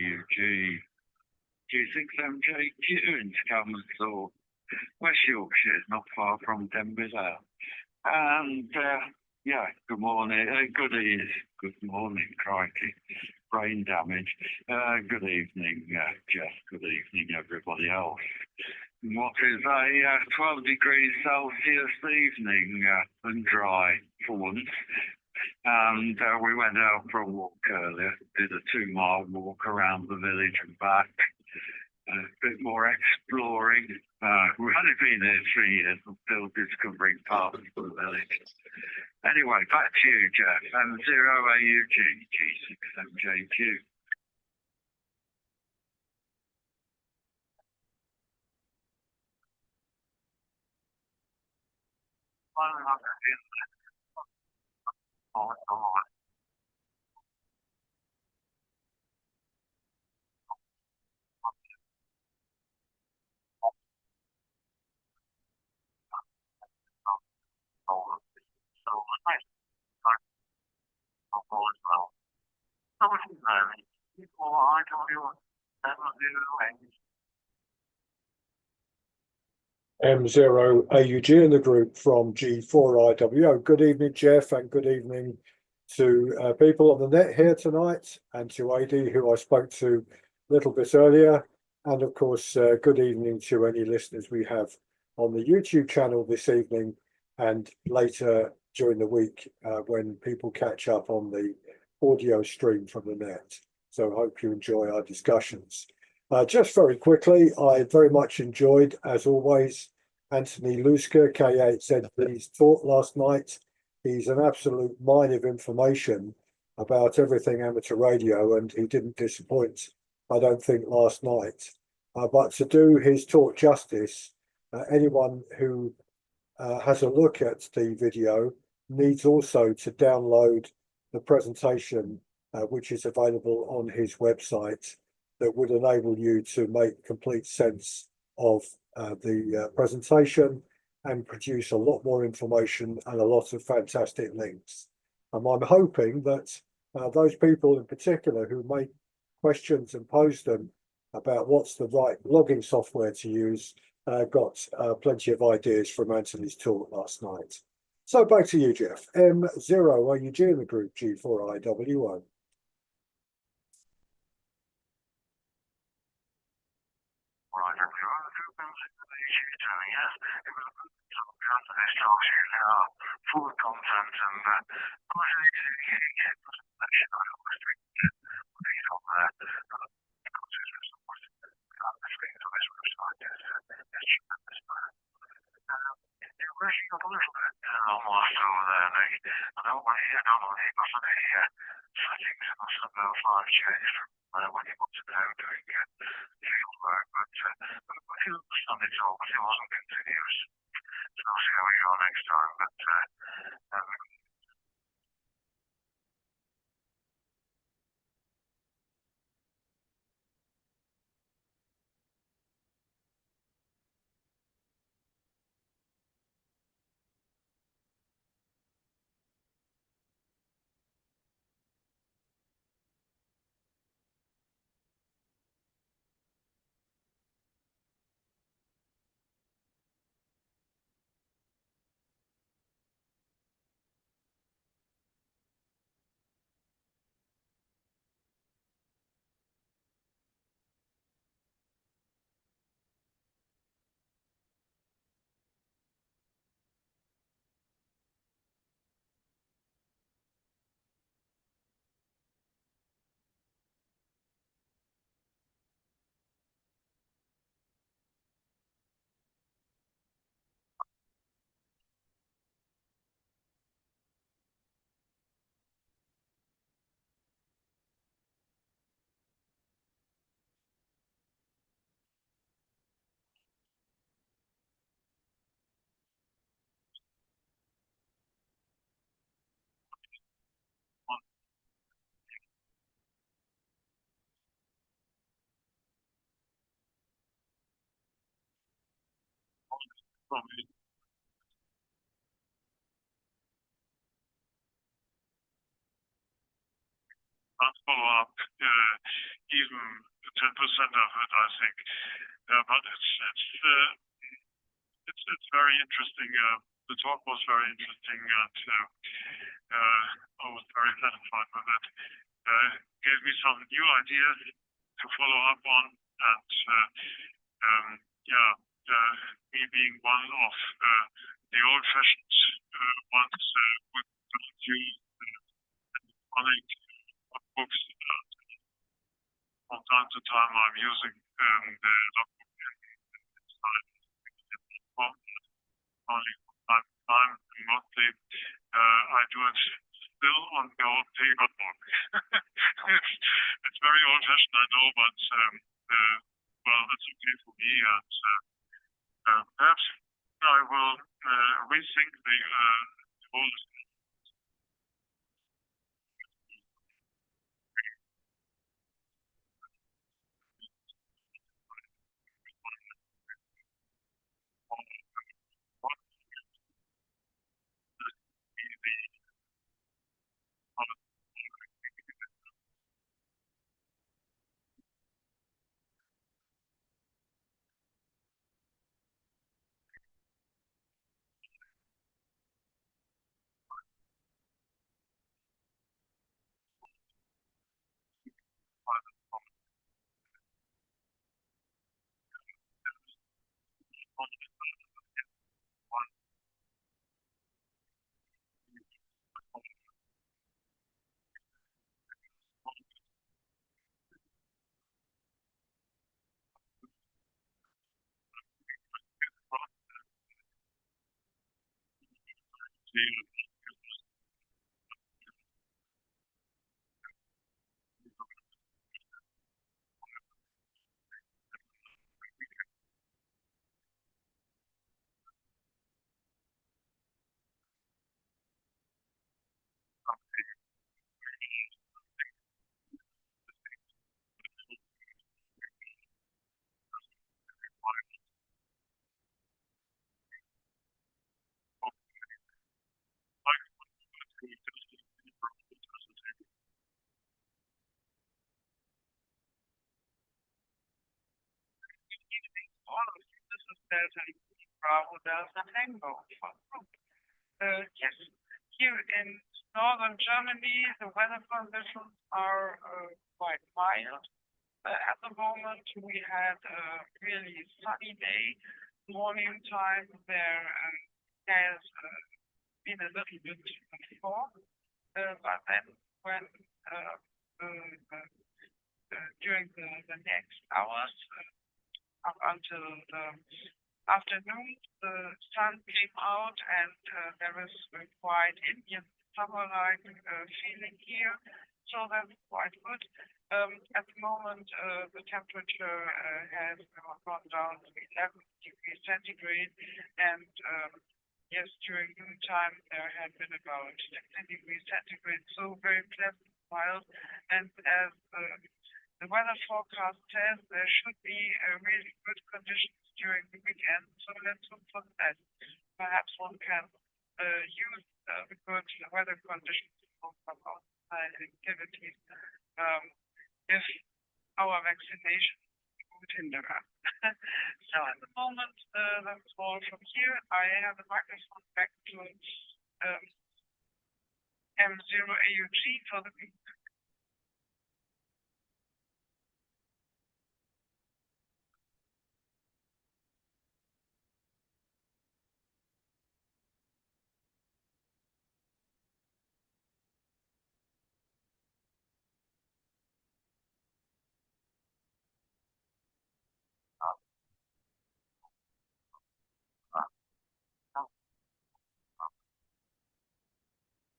UG G6MJQ in Scammerd's West Yorkshire, not far from Denbigh's Out. And yeah, good morning, good morning, crikey, brain damage. Good evening, Jeff, good evening, everybody else. What is a 12 degrees Celsius evening and dry for once. And we went out for a walk earlier, did a 2-mile walk around the village and back. A bit more exploring. We've only been here 3 years and still discovering parts of the village. Anyway, back to you, Jeff. M0AUG G6MJQ. M0AUG in the group from G4IWO. Good evening, Jeff, and good evening to people on the net here tonight, and to AD, who I spoke to a little bit earlier. And of course, good evening to any listeners we have on the YouTube channel this evening and later during the week when people catch up on the audio stream from the net. So I hope you enjoy our discussions. Just very quickly, I very much enjoyed, as always, Anthony Luska, K8ZB's talk last night. He's an absolute mine of information about everything amateur radio, and he didn't disappoint, I don't think, last night. But to do his talk justice, anyone who has a look at the video needs also to download the presentation, which is available on his website, that would enable you to make complete sense of the presentation and produce a lot more information and a lot of fantastic links. And I'm hoping that those people in particular who make questions and pose them about what's the right blogging software to use got plenty of ideas from Anthony's talk last night. So back to you, Jeff. M0, are you in the group G4IWO? Right, everyone. Two things that you should do, yes. It was a good talk to this talk show now, full of content and of course you need to get presentation. I always think these on there. Because it's just the things on this website is tremendous. You're rushing up a little bit on last over there, Nick. I don't want to hear normally you've got any settings and some of those live change from when you got to now doing field work, but if you understand it all, but it wasn't continuous. So I'll see how we go next time. But probably not follow up even 10% of it, I think. But it's very interesting. The talk was very interesting, and I was very satisfied with it. Gave me some new ideas to follow up on, and yeah, me being one of the old-fashioned ones with few chronic books. From time to time, I'm using the logbook inside only from time to time. Mostly, I do it still on the old paper book. It's very old-fashioned, I know, but well, that's okay for me. And perhaps I will rethink the whole. What is the All of you, this is Delta Bravo Delta Tango. Yes, here in northern Germany, the weather conditions are quite mild. At the moment, we had a really sunny day. Morning time there has been a little bit before, but then when during the next hours up until the afternoon, the sun came out and there is a quite Indian summer-like feeling here, so that's quite good. At the moment, the temperature has gone down to 11 degrees centigrade, and yes, during noontime there had been about 16 degrees centigrade, so very pleasant, mild, and as the weather forecast says, there should be really good conditions during the weekend, so let's hope for the best. Perhaps one can use the good weather conditions for some outside activities if our vaccination would hinder us. So at the moment, that's all from here. I have the microphone back to M0AUG for the week.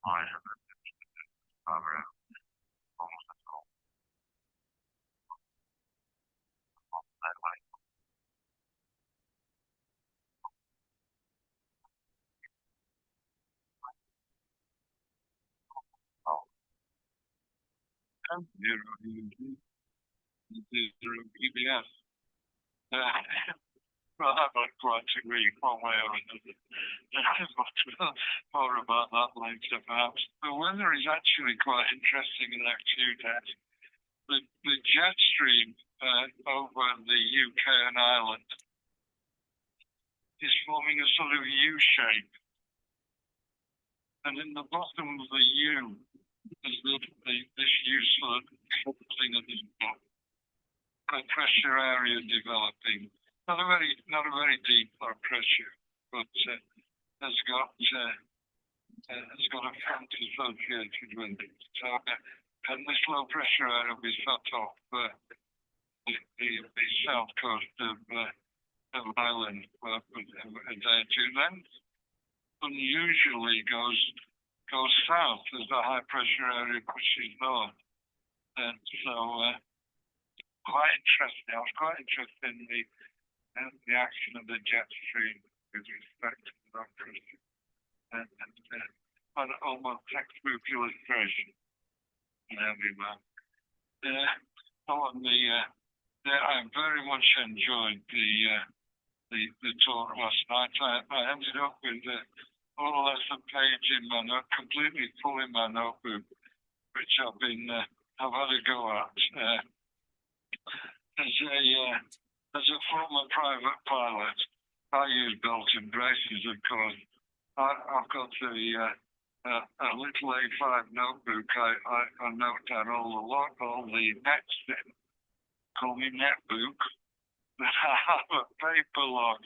I have almost that way. Oh, M0AUG, PBS. Well, I'd like quite to agree one way or another. But more about that later, perhaps. The weather is actually quite interesting in that few days. The jet stream over the UK and Ireland is forming a sort of U shape. And in the bottom of the U is this U sort of thing at this bottom. A pressure area developing. Not a very deep low pressure, but has got a front associated with it. So, and this low pressure area will be set off the south coast of Ireland a day or two. Then unusually goes south as the high pressure area pushes north, and so quite interesting. I was quite interested in the action of the jet stream with respect to the rock pressure, and almost textbook illustration. There we go. I very much enjoyed the talk last night. I ended up with a little less than page in my note, completely full in my notebook, which I've had a go at. As a former private pilot, I use belt and braces, of course. I've got a little A5 notebook. I note down all the nets in. Call me netbook. I have a paper log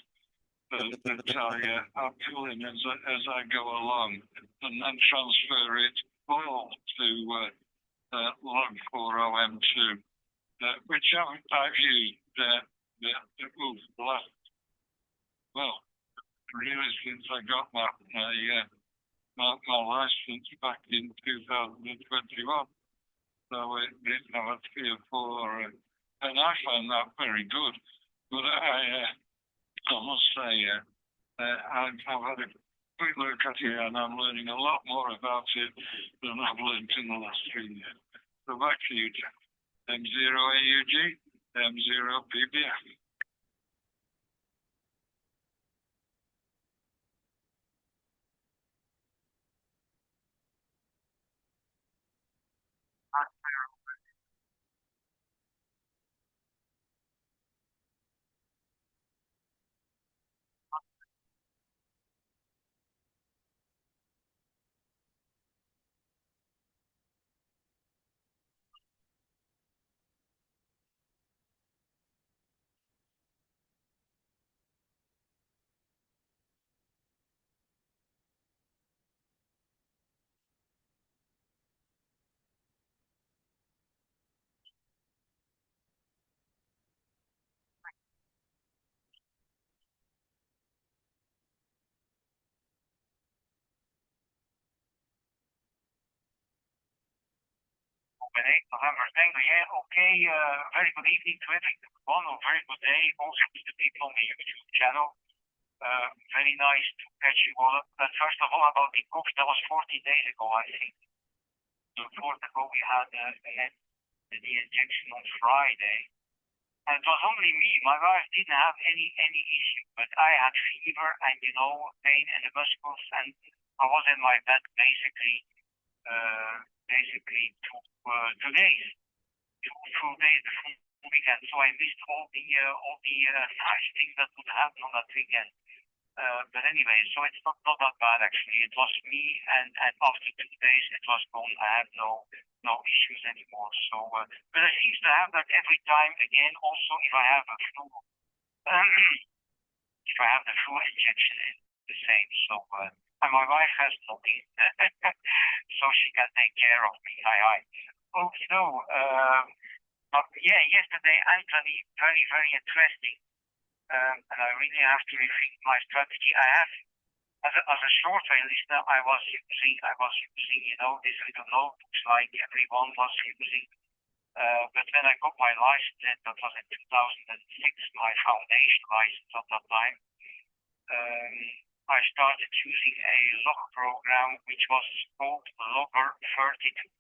that I fill in as I go along, and then transfer it all to log 40M2, which I've used the last, well, really since I got my license back in 2021. So it's now 3 or 4, and I find that very good. But I must say, I've had a quick look at it, and I'm learning a lot more about it than I've learned in the last 3 years. So back to you, Jeff. M0AUG, M0PBF. November. Thank you. Yeah, okay. Very good evening to everyone, or very good day also to the people on the YouTube channel. Very nice to catch you all up. But first of all, about the COVID, that was 14 days ago, I think. So 4 ago, we had the injection on Friday. And it was only me. My wife didn't have any issue, but I had fever and, pain in the muscles, and I was in my bed basically 2 days, two full days, the full weekend. So I missed all the nice things that would happen on that weekend. But anyway, so it's not that bad actually. It was me, and after 2 days it was gone. I had no issues anymore. So, but I seem to have that every time again. Also, if I have a flu, if I have the flu injection, it's the same. So, and my wife has nothing, so she can take care of me. Hi. Okay, but yeah, yesterday, Anthony, very, very interesting. And I really have to rethink my strategy. I have, as a short-term listener, I was using, these little notebooks like everyone was using. But when I got my license, that was in 2006, my foundation license at that time, I started using a log program which was called Logger 32.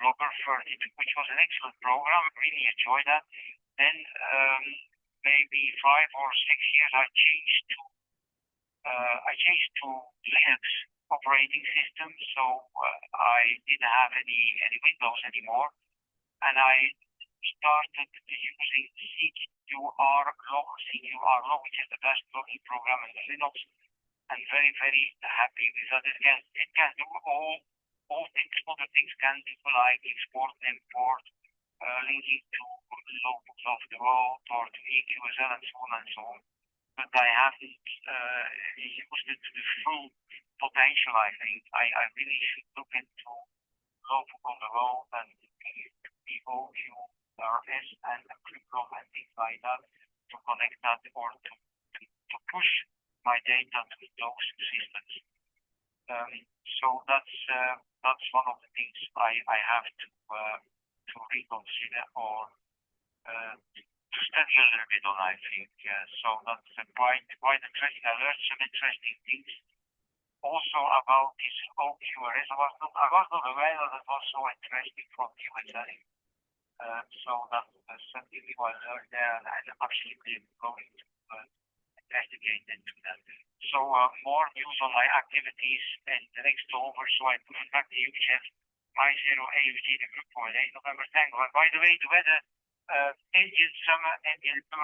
Logger 32, which was an excellent program. Really enjoyed that. Then maybe 5 or 6 years, I changed to Linux operating system, so I didn't have any Windows anymore, and I started using CQR log, which is the best logging program in Linux, and very, very happy with that. It can do all things, other things can do, like export and import, linking to logbooks of the world or to EQSL and so on and so on. But I haven't used it to the full potential, I think. I really should look into logbook on the road and EOQRS and Crypto and things like that to connect that or to push my data to those systems. So that's one of the things I have to reconsider or to study a little bit on, I think. So that's quite interesting. I learned some interesting things also about this OQRS. I was not aware that it was so interesting from the USA. So that's something new I learned there, and I'm actually going to investigate into that. So more news on my activities in the next over. So I put it back to you, Jeff. My zero AFG, the group for November 10. By the way, the weather, Indian summer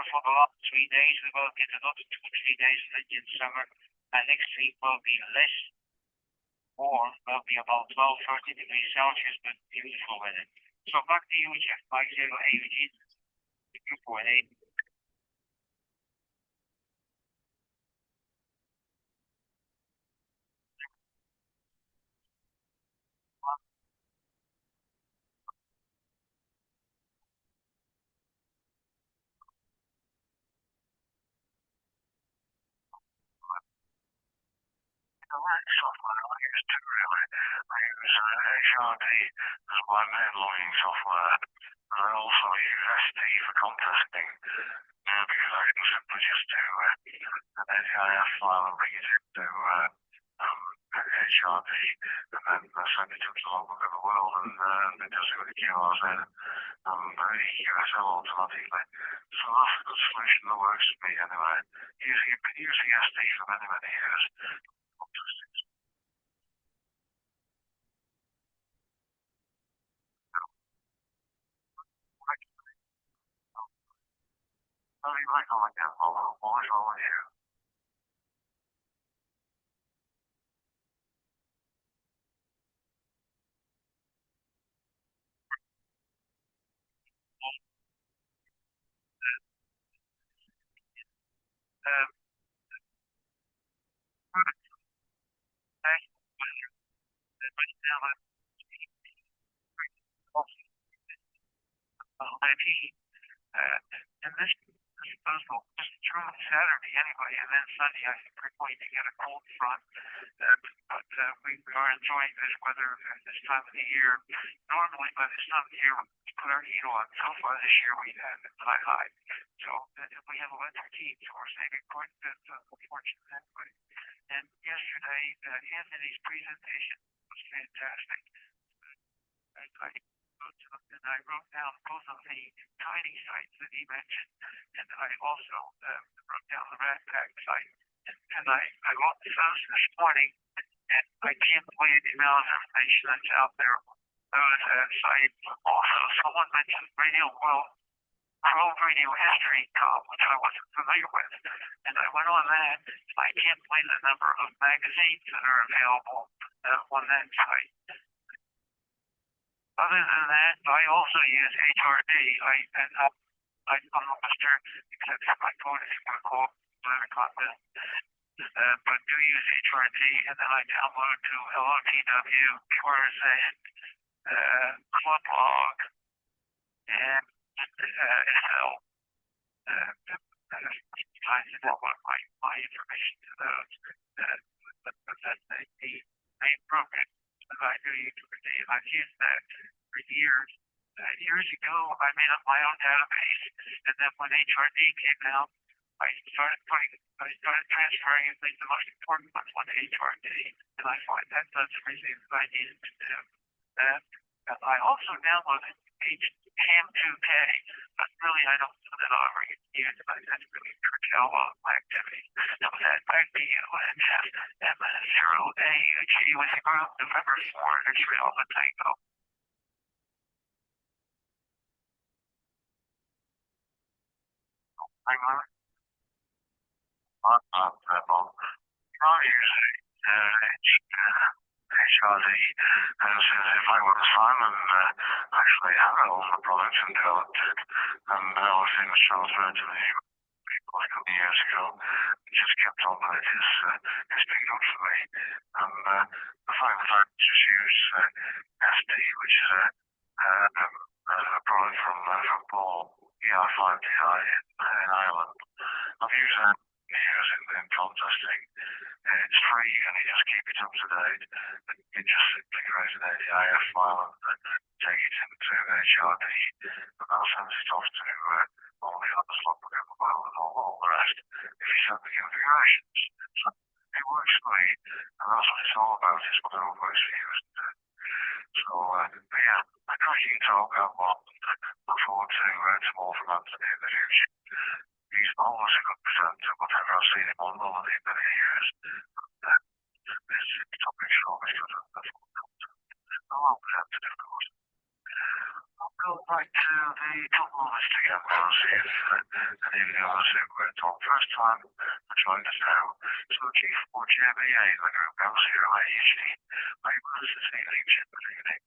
for the last 3 days. We will get another 2 or 3 days of Indian summer, and next week will be less warm, will be about 12, 13 degrees Celsius, but beautiful weather. So back to you, Jeff. My zero AFG, the group for The work software I use too, really. I use HRD as my main logging software, and I also use ST for contesting, because I can simply just do an AIF file and bring it into HRD, and then send it to the logbook of the world, and it does it with the QRs in, the USL automatically. So that's a good solution that works for me anyway. Using ST for many, many years. How do you like all that? What is wrong with you? Um, those will just through Saturday anyway, and then Sunday I think we're going to get a cold front. But we are enjoying this weather at this time of the year. Normally by this time of the year we put our heat on. So far this year we have it high. So we have electric heat, so we're saving quite a bit of fortune that way. And yesterday, Anthony's presentation was fantastic. I wrote down both of the tiny sites that he mentioned, and I also wrote down the Rat Pack site. And I wrote those this morning, and I can't believe the amount of information that's out there. Those sites. Also, someone mentioned World Radio History Comp, which I wasn't familiar with. And I went on that. I can't believe the number of magazines that are available on that site. Other than that, I also use HRD. I'm a Mr. Except for my phone is going to call content. But do use HRD, and then I download to LOTW, Corazon, Club Log, and SL. Trying to download my information to those. But that's the main program. I do HRD, and I've used that for years. Years ago, I made up my own database, and then when HRD came out, I started transferring at least the most important ones onto HRD, and I find that does everything that I needed to do. And I also downloaded Ham 2K, but really I don't do that over years. That's really curtail my activity. So that back to you, and M0AUG with the group November 4, Israel, the Tango. I'm not rebel. Not usually. HRD as if I was fun and actually had all the products and developed it. And all the things transferred to me a couple of years ago. It just kept on with it. It's been good for me. And the fact that I just use SD, which is a product from Paul ER5DI in Ireland. I've used that years in contesting. It's free and you just keep it up to date. And you just simply create an ADIF file and take it into HRD, and that'll send it off to all the other slot file and all the rest if you set the configurations. So it works for me, and that's what it's all about, is whatever works for you. So but yeah, a cracking talk out one. Look forward to more from Anthony in the future. He's always a good presenter, whatever I've seen him on over the many years. This topic is always good. I love presented, of course. I'll go back to the top of the list again now and see if any of the others who were top first time are joined us now. So G4JBA, the group M0AUG. Are you with us this evening, Chip? Good evening.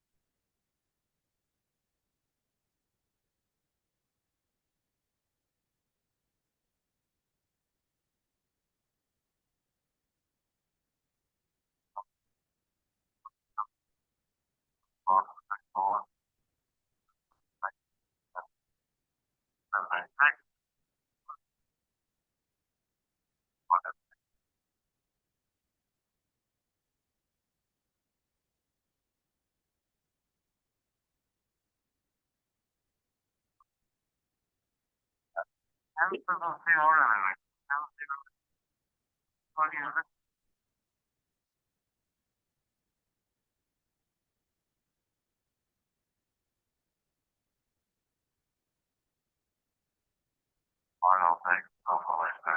Final thing, hopefully. I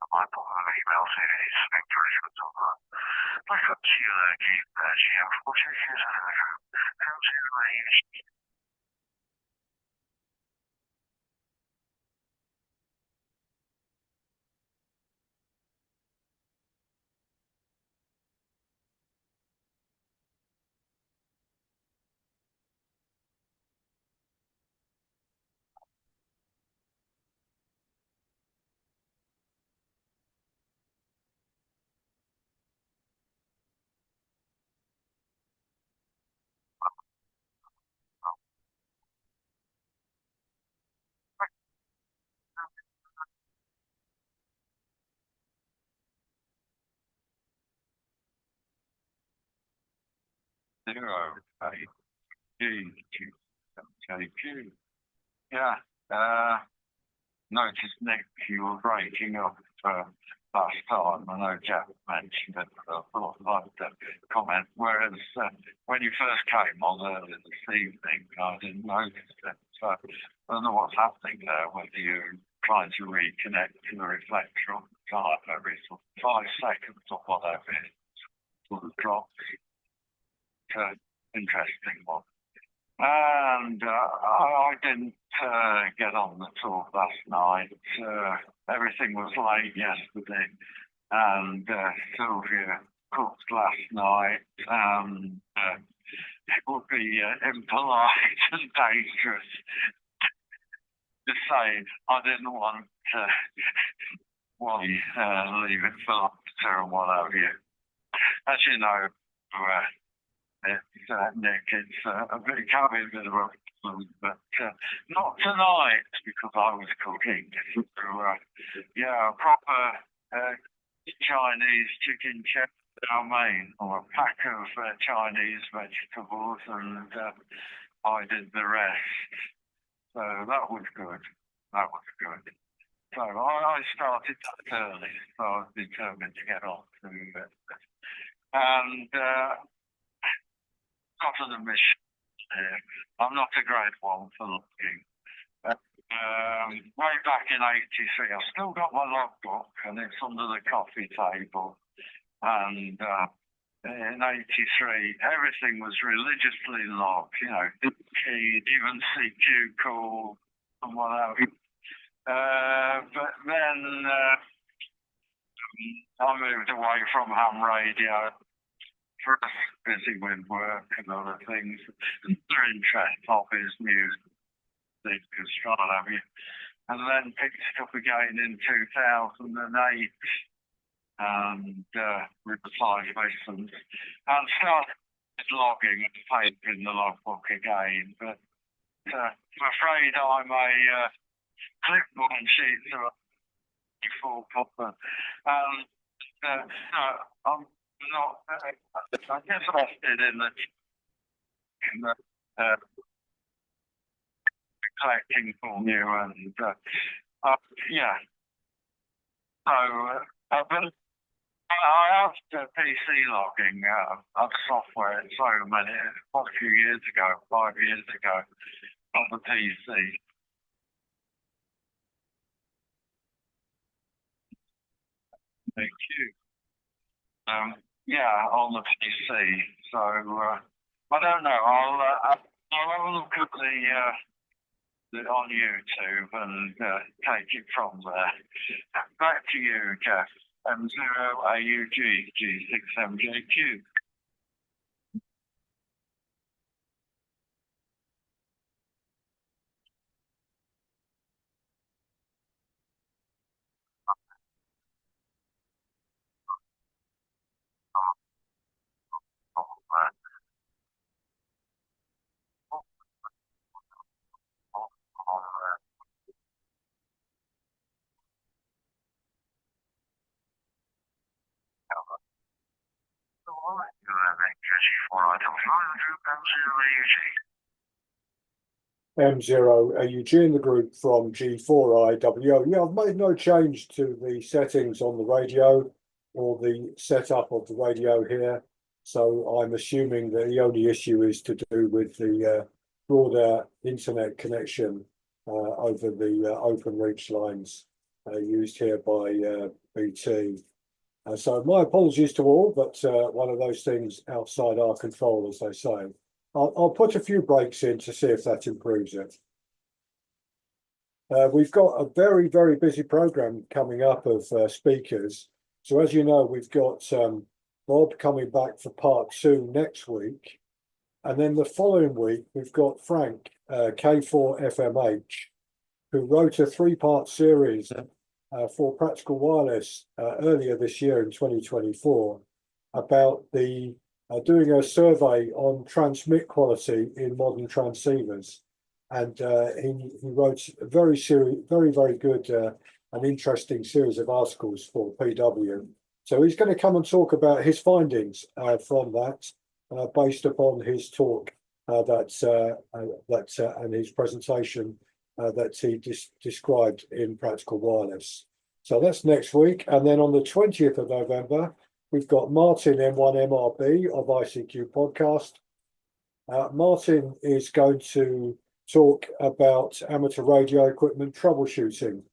might put an email saying it's encouragement on that. Back up to you there, Keith, GM. What's your views on the group? How's it arranged? zero eight JQ. Yeah. Noticed Nick, you were breaking up last time. I know Jack mentioned it, but I thought I'd like to comment. Whereas when you first came on earlier this evening, I didn't notice it. So I don't know what's happening there, whether you're trying to reconnect to the reflector on the side every sort of 5 seconds or whatever it sort of drops. Interesting one. And I didn't get on the tour last night. Everything was late yesterday, and Sylvia cooked last night. It would be impolite and dangerous to say I didn't want to leave it for after and what have you. As you know, Nick, it's a bit of a problem, but not tonight because I was cooking. So, yeah, proper Chinese chicken chow mein, or a pack of Chinese vegetables, and I did the rest. So that was good. That was good. So I started early, so I was determined to get on to it. And got to the mission here. I'm not a great one for looking. Way back in '83, I've still got my logbook, and it's under the coffee table. And in '83, everything was religiously logged, you know, keyed, even CQ call and what have you. But then I moved away from ham radio. First busy with work and other things. Their interest, hobbies, music, what have you. And then picked it up again in 2008 and with the 5 lessons and started logging and papering the logbook again. But I'm afraid I'm a clipboard sheet before proper. I'm not. I'm interested in the collecting from you, and yeah. So, but I asked PC logging of software so many, a few years ago, 5 years ago, on the PC. Thank you. Yeah, on the PC. So I don't know. I'll have a look at the on YouTube and take it from there. Back to you, Jeff. M0AUG G6MJQ. M0 AUG in the group from G4IWO. Yeah, I've made no change to the settings on the radio or the setup of the radio here. So I'm assuming that the only issue is to do with the broader internet connection over the open reach lines used here by BT. So my apologies to all, but one of those things outside our control, as they say. I'll put a few breaks in to see if that improves it. We've got a very, very busy program coming up of speakers. So as you know, we've got Bob coming back for part 2 next week. And then the following week, we've got Frank, K4FMH, who wrote a 3-part series for Practical Wireless earlier this year in 2024 about the doing a survey on transmit quality in modern transceivers. And he wrote a very good and interesting series of articles for PW. So he's going to come and talk about his findings from that. based upon his talk and his presentation that he described in Practical Wireless. So that's next week. And then on the 20th of November, we've got Martin M1MRB of ICQ Podcast. Martin is going to talk about amateur radio equipment troubleshooting.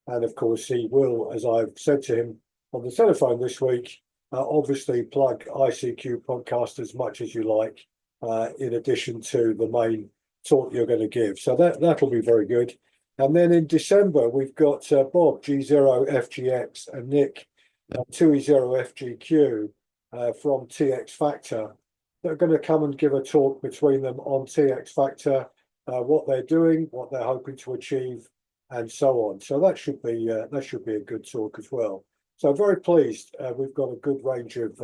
And of course, he will, as I've said to him on the telephone this week, obviously plug ICQ Podcast as much as you like, in addition to the main talk you're going to give. So that'll be very good. And then in December, we've got Bob G0FGX and Nick 2E0FGQ from TX Factor. They're going to come and give a talk between them on TX Factor, what they're doing, what they're hoping to achieve, and so on. So that should be a good talk as well. So very pleased. We've got a good range of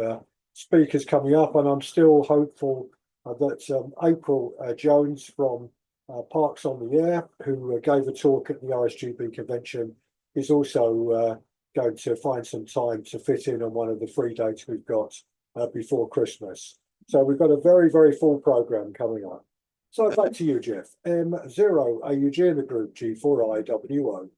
speakers coming up, and I'm still hopeful that April Jones from Parks on the Air, who gave a talk at the RSGB convention, is also going to find some time to fit in on one of the free dates we've got before Christmas. So we've got a very, very full program coming up. So back to you, Jeff. M0 AUG in the group, G4IWO.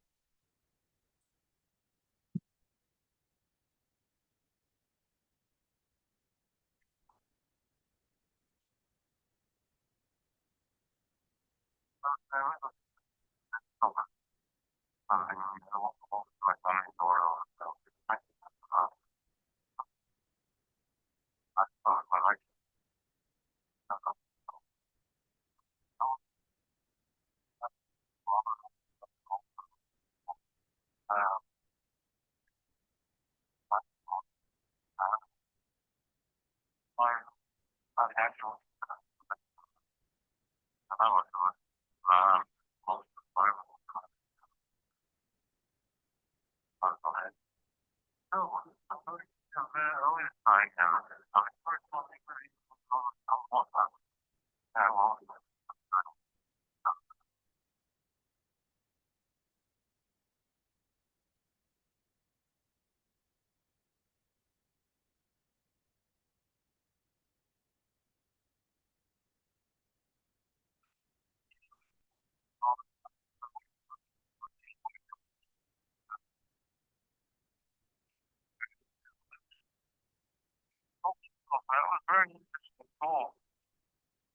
That was very interesting talk,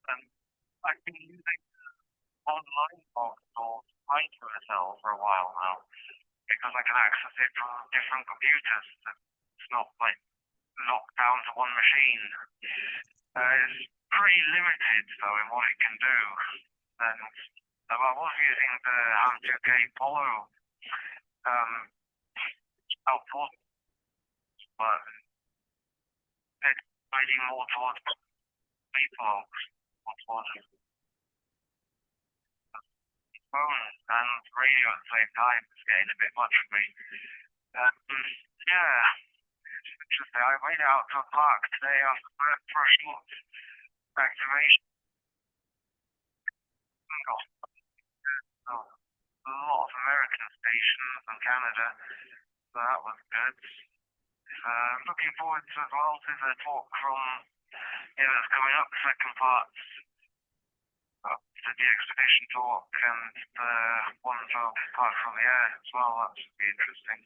and I've been using online box tools right to myself for a while now because I can access it from different computers. It's not like locked down to one machine. It's pretty limited though in what it can do. And I was using the Ham 2K Polo output, but it's leading more towards people, more towards phone and radio at the same time. It's getting a bit much for me. Yeah, it's interesting. I went out to a park today after for a short activation. A lot of American stations in Canada, so that was good. Looking forward to as well to the talk from that's coming up, the second part to the expedition talk and the one from Park from the Air as well. That should be interesting.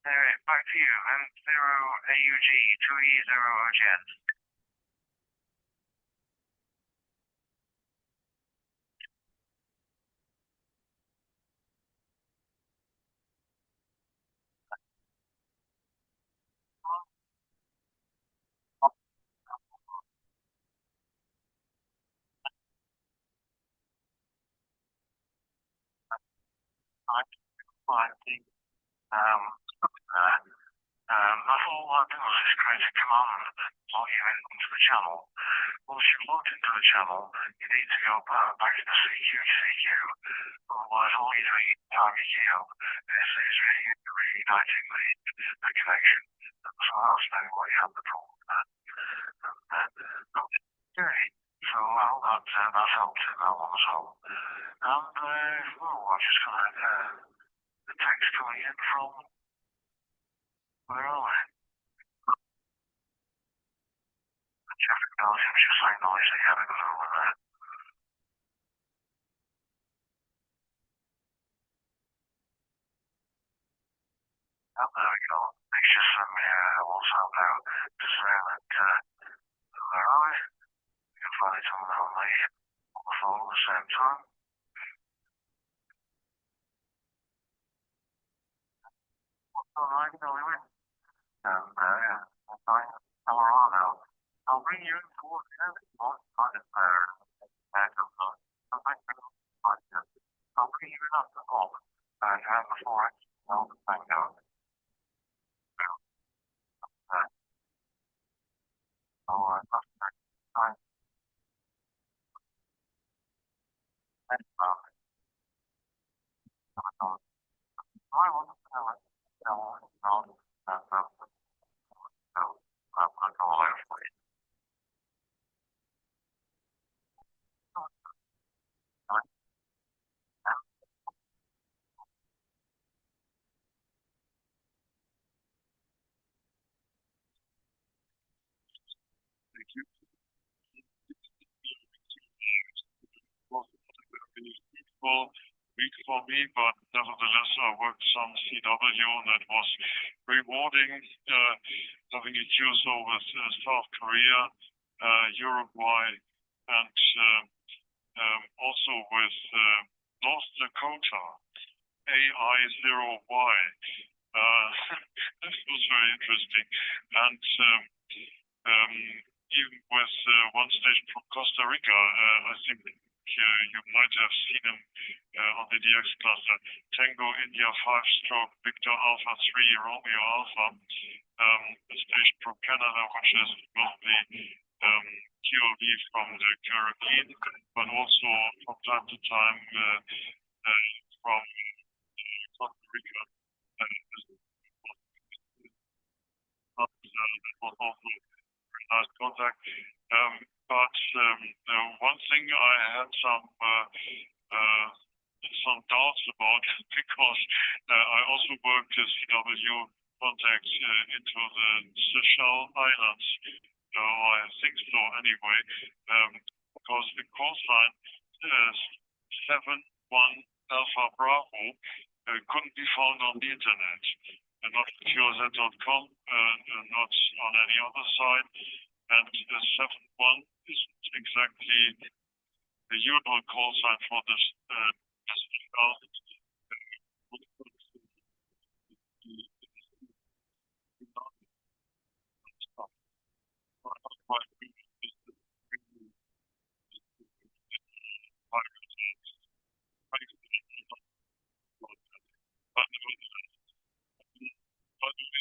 Anyway, back to you. M0 AUG 2E0 OGN. That's all I do is create a command that log you into the channel. Once you've logged into the channel, you need to go back to the CQ. Otherwise, all you're doing is target you. This is reuniting the connection. So that's maybe what you have the problem with. Okay. So, well, that helped in that one as well. And, I've just got the text coming in from, where are we? traffic noise, it was just so noisy having a film in there. Oh, there we go. It's just from here also now to say that where are we? You can find it on the phone at the same time. Alright, no, we went. And yeah, I'm going to Colorado. I'll bring you in towards the end. I'll find it there. Back of the I'll bring you in up the hall. And have before I know the thing out. Oh, I I want to tell it. No, no, I'm going for it. Thank you. Was a beautiful week for me, but nevertheless, I worked some CW and it was rewarding, having a QSO with South Korea, Uruguay, and also with North Dakota, AI0Y. This was very interesting. And even with one station from Costa Rica, I think you might have seen him on the DX cluster, Tango India 5-stroke Victor Alpha 3 Romeo Alpha, a station from Canada, which is mostly QOV from the Caribbean, but also from time to time from Costa Rica. That was also very nice contact. But one thing I had some doubts about because I also worked as CW contact into the Seychelles Islands. I think so anyway, because the coastline is 7-1 Alpha Bravo couldn't be found on the internet. Not QZ.com, not on any other site. And 7-1 isn't exactly the usual call sign for this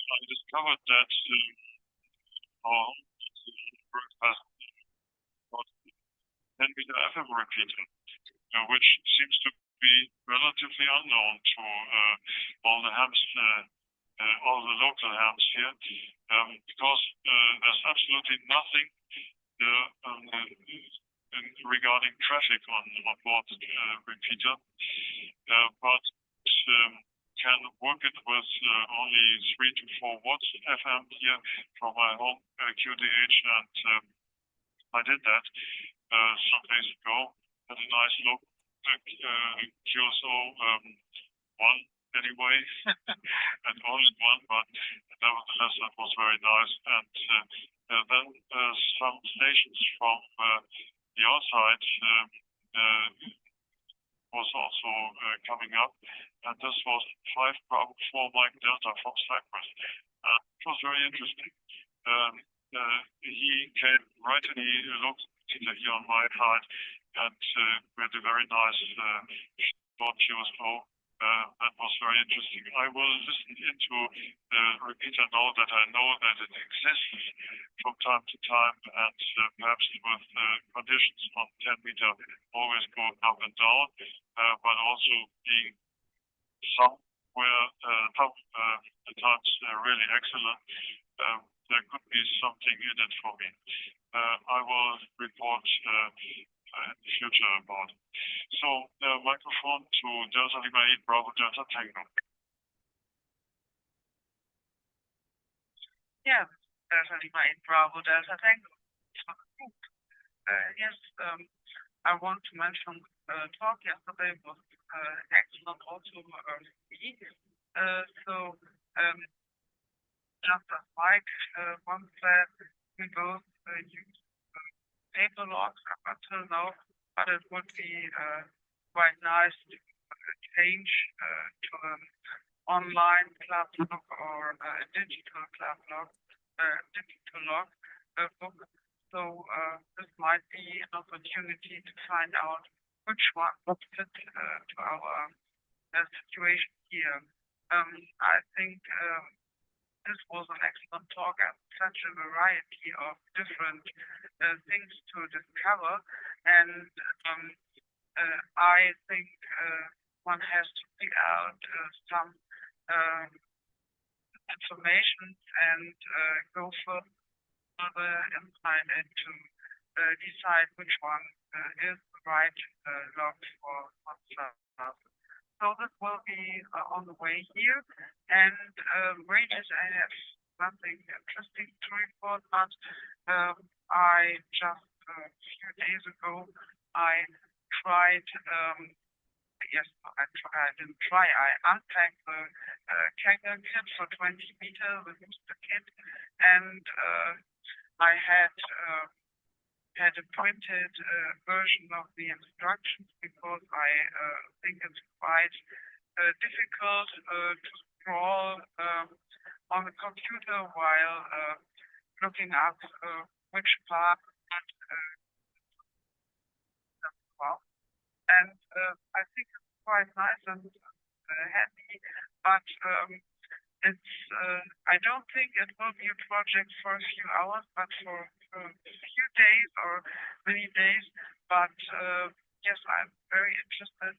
I discovered that our has 10-meter FM repeater, which seems to be relatively unknown to all the hams, all the local hams here, because there's absolutely nothing regarding traffic on board the repeater, but can work it with only 3 to 4 watts FM here from my home QDH, and I did that some days ago. Had a nice look at QSO one anyway, and only one, but nevertheless that was very nice. And then some stations from the outside was also coming up, and this was 5 Bravo 4 Mike Delta from Cyprus. It was very interesting. He came right and he looked here on my side, and we had a very nice short QSO. That was very interesting. I will listen into the repeater now that I know that it exists from time to time, and perhaps with conditions on 10-meter always go up and down, but also being somewhere the times really excellent. There could be something in it for me. I will report in the future about it. So, microphone to Delta Lima 8 Bravo Delta Tango. Yeah, Delta Lima 8 Bravo Delta Tango. for the group. Yes, I want to mention talk yesterday was excellent also for me. So just as Mike once said, we both use paper logs up until now, but it would be quite nice to change to an online club log or a digital club log, digital log book. So this might be an opportunity to find out which one would fit to our situation here. I think this was an excellent talk and such a variety of different things to discover. And I think one has to pick out some information and go further insight into decide which one is the right log for oneself. So this will be on the way here, and wages, I have nothing interesting to report, but I just a few days ago I tried. Yes, I didn't try. I unpacked the Kegger kit for 20 meters, the booster kit, and I had a printed version of the instructions because I think it's quite difficult to scroll on the computer while looking up which part and I think it's quite nice and handy, but it's I don't think it will be a project for a few hours, but for a few days or many days. But yes, I'm very interested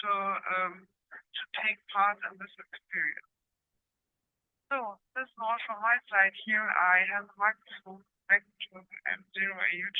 to take part in this experience. So this is all from my side here. I have the microphone back to M0 AUG.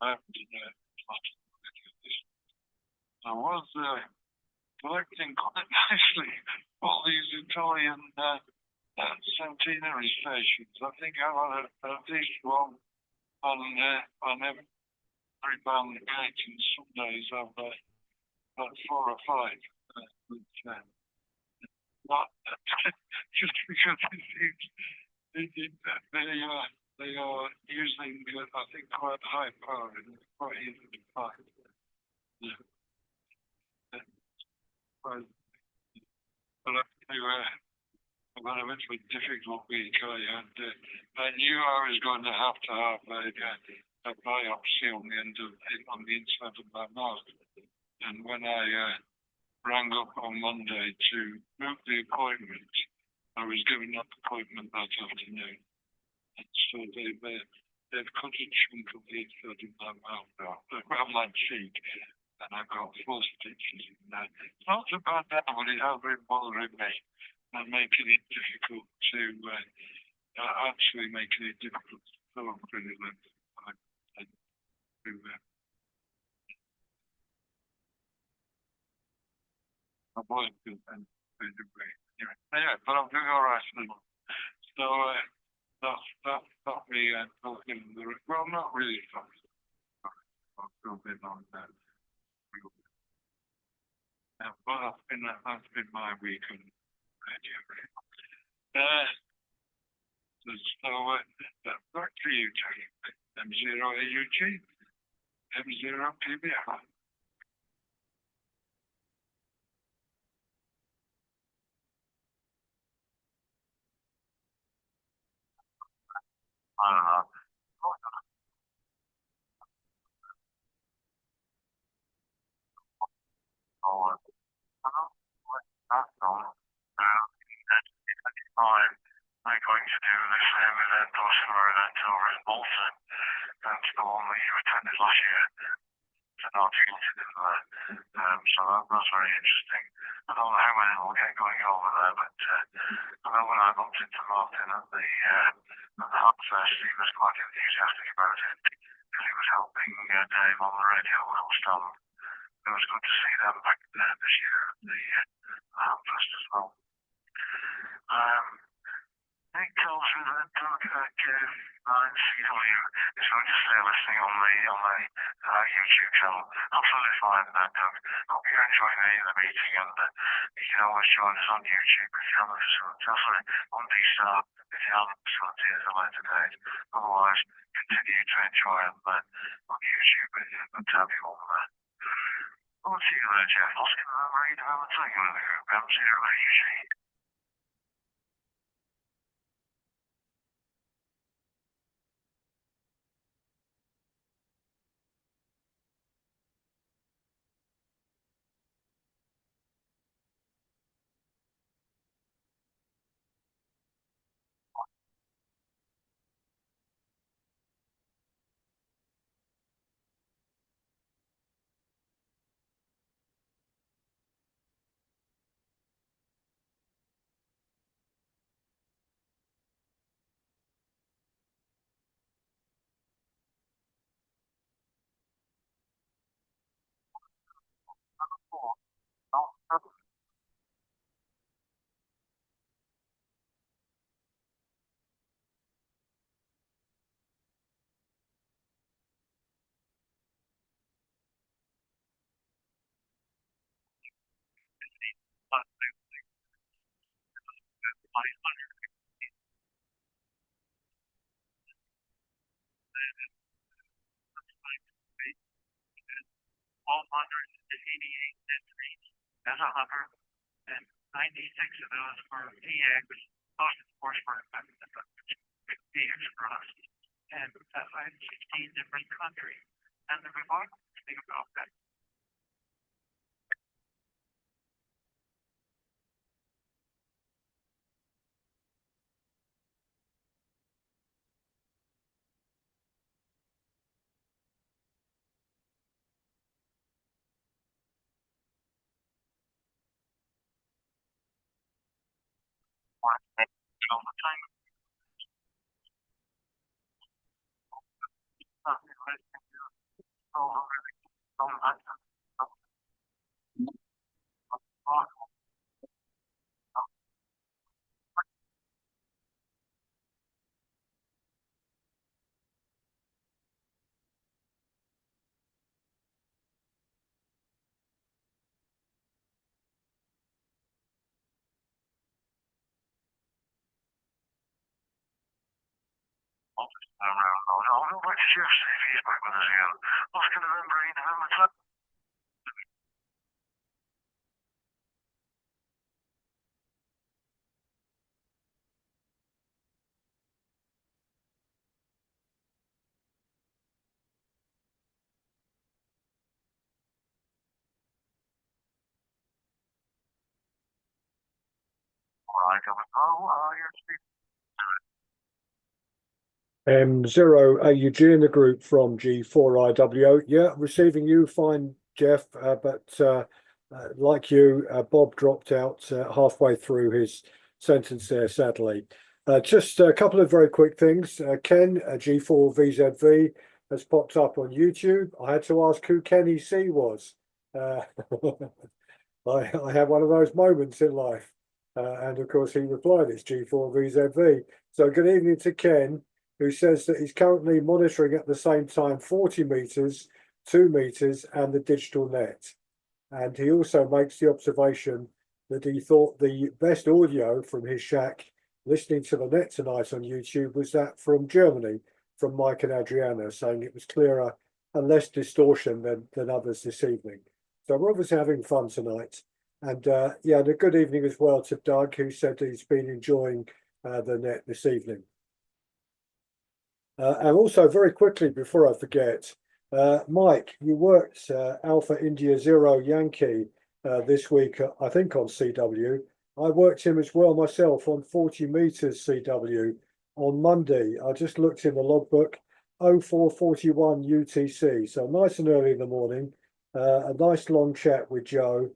I was collecting quite nicely all these Italian centenary stations. I think I had at least one on every band gate, and some days I've about 4 or 5. Not just because they are using I think quite high power and quite easy to find. But anyway, I've had a bit of a difficult week. I knew I was going to have a biopsy on the inside of my mouth, and when I rang up on Monday to book the appointment, I was given that appointment that afternoon, and so they've cut a chunk of the inside of my mouth out, around my cheek. And I've got 4 stitches in there. It's not so bad now, but it has been bothering me and making it difficult to actually making it difficult to fill up pretty length. My boy's good and anyway, but I'm doing all right. So that's me talking the well, not really fast. I've still been on that. Well, that's been my week on radio. So back to you, Jackie. M0 AUG, M0 PBR. I don't know. Oh, that's all. Time they're going to do this event or similar event over in Bolton. That's the one that you attended last year. So not into that. So that's very interesting. I don't know how many will get going over there, but I know when I bumped into Martin at the Hot Fest, he was quite enthusiastic about it because he was helping Dave on the radio Will Stump. It was good to see them back there this year at the Hot Fest as well. Nick tells me that Doug at CW is going to stay listening on the YouTube channel. Absolutely fine, Doug. Hope you're enjoying the meeting, and you can always join us on YouTube if you have a facility. Sorry, on D-Star if you have a facility at a later date. Otherwise, continue to enjoy them on YouTube and good to have you all there. I'll see you there, Jeff. Oscar, Marie, Development, thank you in the group. I'm seeing you Eugene. That's 186 of those for PX, cost of course for PX cross, and 16 different countries. And the remarkable thing about that. All the time. I'll go back to Jeff, see if he's back with us again. Oscar November 8, November 10. All right, you're speaking. Zero Eugene, the group from G4IWO. Yeah, receiving you fine, Jeff. But like you, Bob dropped out halfway through his sentence there, sadly. Just a couple of very quick things. Ken, G4VZV, has popped up on YouTube. I had to ask who Kenny C was. I have one of those moments in life. And of course, he replied, it's G4VZV. So good evening to Ken, who says that he's currently monitoring at the same time 40 meters, 2 meters, and the digital net. And he also makes the observation that he thought the best audio from his shack listening to the net tonight on YouTube was that from Germany, from Mike and Adriana, saying it was clearer and less distortion than others this evening. So we're obviously having fun tonight. And yeah, and a good evening as well to Doug, who said he's been enjoying the net this evening. And also, very quickly before I forget, Mike, you worked Alpha India Zero Yankee this week, I think on CW. I worked him as well myself on 40 meters CW on Monday. I just looked in the logbook, 0441 UTC. So nice and early in the morning. A nice long chat with Joe.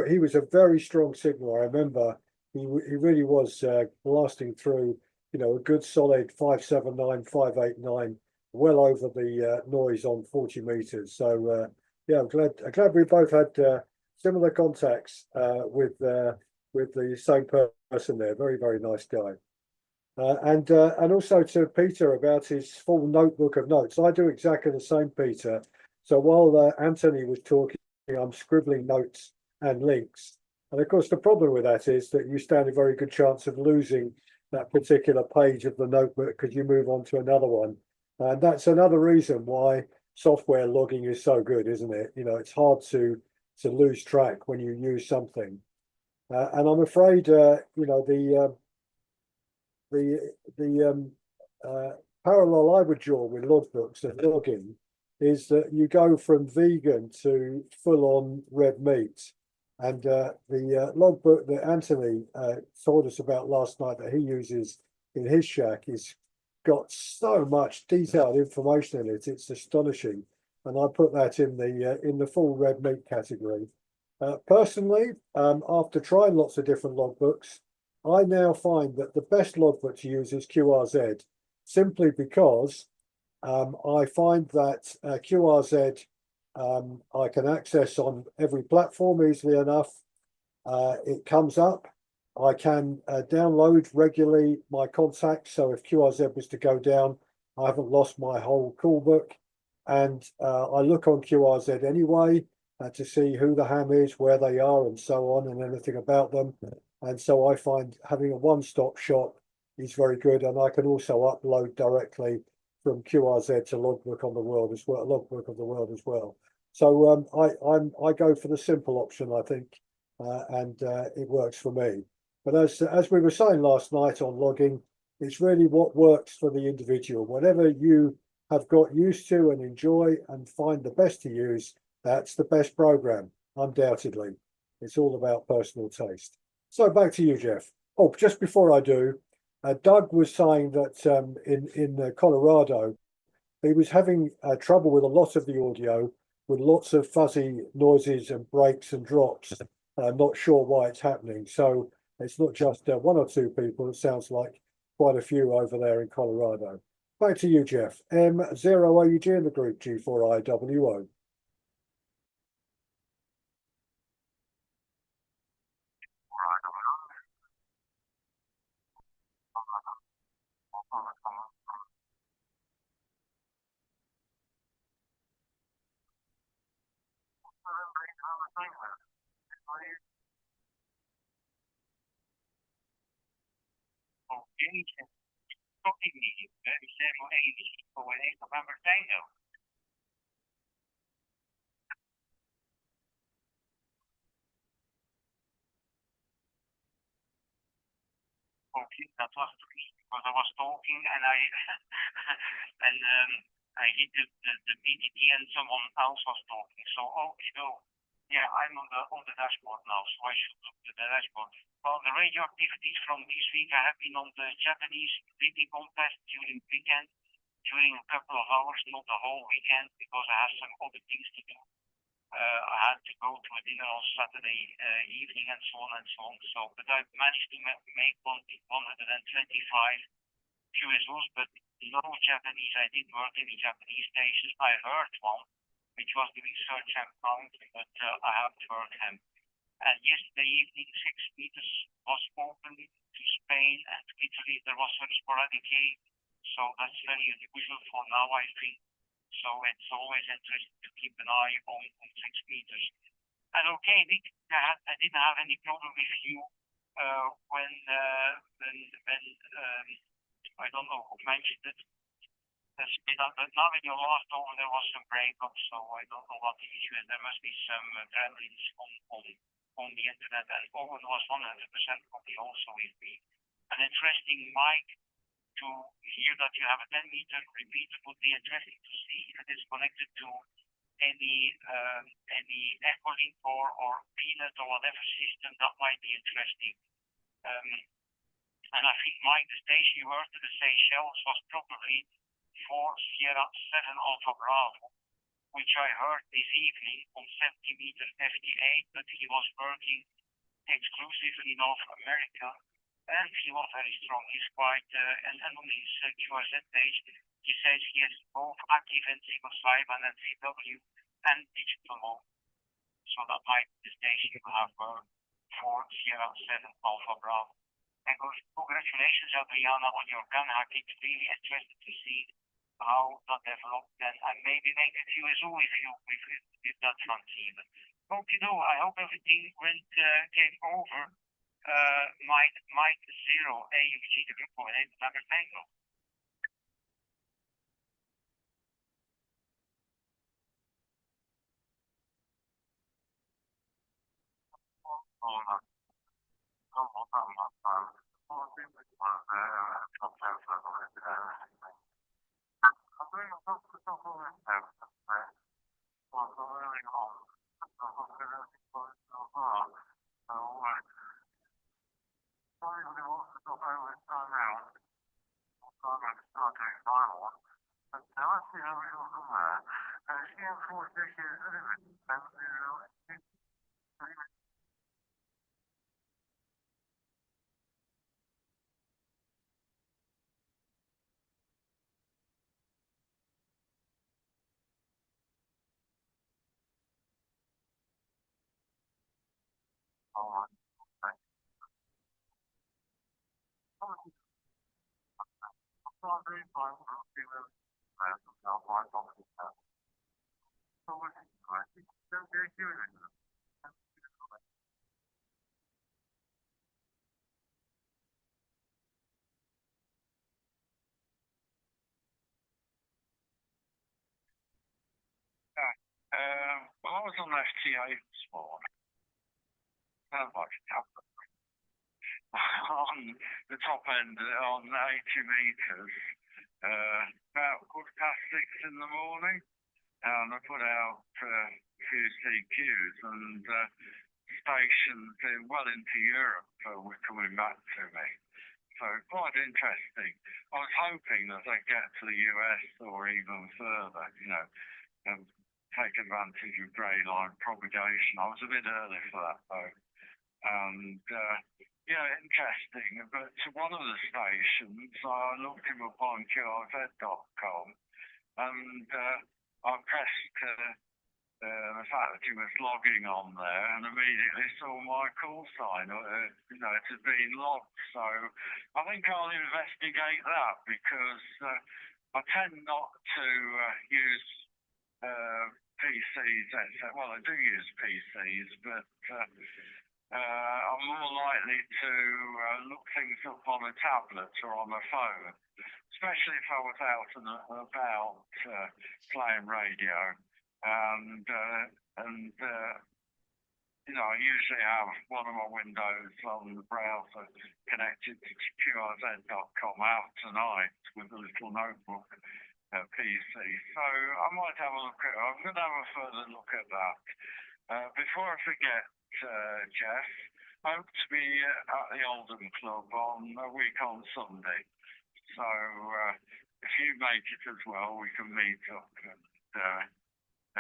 He was a very strong signal. I remember he really was blasting through, a good solid 579, 589, well over the noise on 40 meters. So yeah, I'm glad we both had similar contacts with the same person there. Very, very nice guy. And also to Peter about his full notebook of notes. I do exactly the same, Peter. So while Anthony was talking, I'm scribbling notes and links. And of course, the problem with that is that you stand a very good chance of losing that particular page of the notebook because you move on to another one. And that's another reason why software logging is so good, isn't it? It's hard to lose track when you use something. And I'm afraid, the parallel I would draw with logbooks and logging is that you go from vegan to full-on red meat. And the logbook that Anthony told us about last night that he uses in his shack is got so much detailed information in it. It's astonishing. And I put that in the full red meat category. Personally, after trying lots of different logbooks, I now find that the best logbook to use is QRZ, simply because I find that QRZ I can access on every platform easily enough. It comes up. I can download regularly my contacts. So if QRZ was to go down, I haven't lost my whole call book. And I look on QRZ anyway to see who the ham is, where they are, and so on, and anything about them. And so I find having a one-stop shop is very good. And I can also upload directly from QRZ to Logbook on the World as well, Logbook of the World as well. So I go for the simple option, I think, and it works for me. But as we were saying last night on logging, it's really what works for the individual. Whatever you have got used to and enjoy and find the best to use, that's the best program, undoubtedly. It's all about personal taste. So back to you, Jeff. Oh, just before I do, Doug was saying that in Colorado, he was having trouble with a lot of the audio, with lots of fuzzy noises and breaks and drops. Not sure why it's happening. So it's not just one or two people. It sounds like quite a few over there in Colorado. Back to you, Jeff. M0AUG in the group, G4IWO. Okay, that was tricky because I was talking and I and I hit the PDD and someone else was talking. So yeah, I'm on the dashboard now, so I should look to the dashboard. Well, the radioactivities from this week, I have been on the Japanese reading contest during weekend, during a couple of hours, not the whole weekend, because I have some other things to do. I had to go to a dinner on Saturday evening and so on and so on. So, but I managed to make 125 QSOs, but no Japanese. I didn't work in the Japanese stations. I heard one, which was the research and found, but I haven't heard him. And yesterday evening, 6 meters was open to Spain and to Italy. There was some sporadic aid. So that's very unusual for now, I think. So it's always interesting to keep an eye on 6 meters. And okay, Nick, I didn't have any problem with you when I don't know who mentioned it. But now in your last over there was some breakup, so I don't know what the issue is. There must be some gremlins on the internet, and Owen was 100% copy also with me. An interesting Mike to hear that you have a 10-meter repeater would be interesting to see if it is connected to any echolink or peanut or whatever system that might be interesting. And I think, Mike, the station you were to the Seychelles was probably 4 Sierra 7 Alpha Bravo, which I heard this evening on 70 meters FT8, but he was working exclusively in North America, and he was very strong. He's quite, and on his QRZ page, he says he has both active and single sideband and CW and digital mode. So that might be the station you have for Sierra 7 Alpha Bravo. And congratulations, Adriana, on your gun hack. It's really interesting to see how that developed, and maybe make a QSO if that runs even. Hope you know, I hope everything came over. Mike 0 AUG, the group for November Tango. Well, I was on FT8 this morning. Sounds like a tablet. On the top end, on 80 meters, about 6:15 in the morning, and I put out a few CQs, and stations well into Europe were coming back to me. So quite interesting. I was hoping that they'd get to the US or even further, and take advantage of grey line propagation. I was a bit early for that though. And interesting. But to one of the stations, I looked him up on QRZ.com, and I pressed the fact that he was logging on there, and immediately saw my call sign. It had been logged. So I think I'll investigate that, because I tend not to use PCs, etc. Well, I do use PCs, but I'm more likely to look things up on a tablet or on a phone, especially if I was out and about playing radio. And I usually have one of my windows on the browser connected to QRZ.com out tonight with a little notebook PC. So I might have a look I'm going to have a further look at that. Before I forget, Jeff, I hope to be at the Oldham Club on a week on Sunday. So if you make it as well, we can meet up and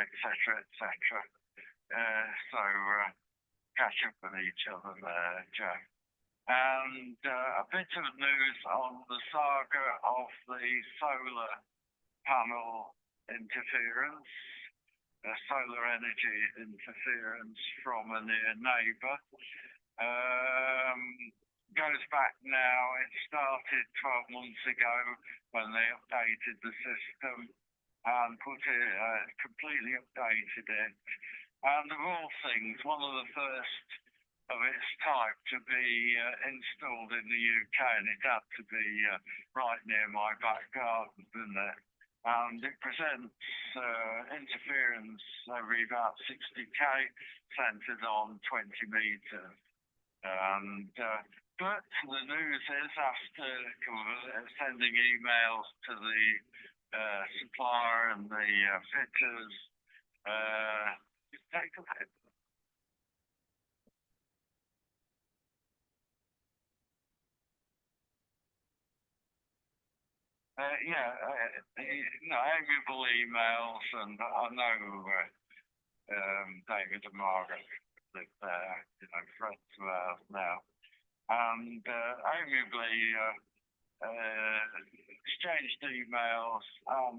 etc. So catch up with each other there, Jeff. And a bit of news on the saga of the solar panel interference, solar energy interference from a near neighbour. Goes back now, it started 12 months ago when they updated the system and completely updated it. And of all things, one of the first of its type to be installed in the UK, and it had to be right near my back garden, didn't it? And it presents interference every about 60k, centered on 20 meters. And But the news is after sending emails to the supplier and the fitters, it's taken it. Amiable emails, and I know David and Margaret live there, friends of ours now, and amiably exchanged emails.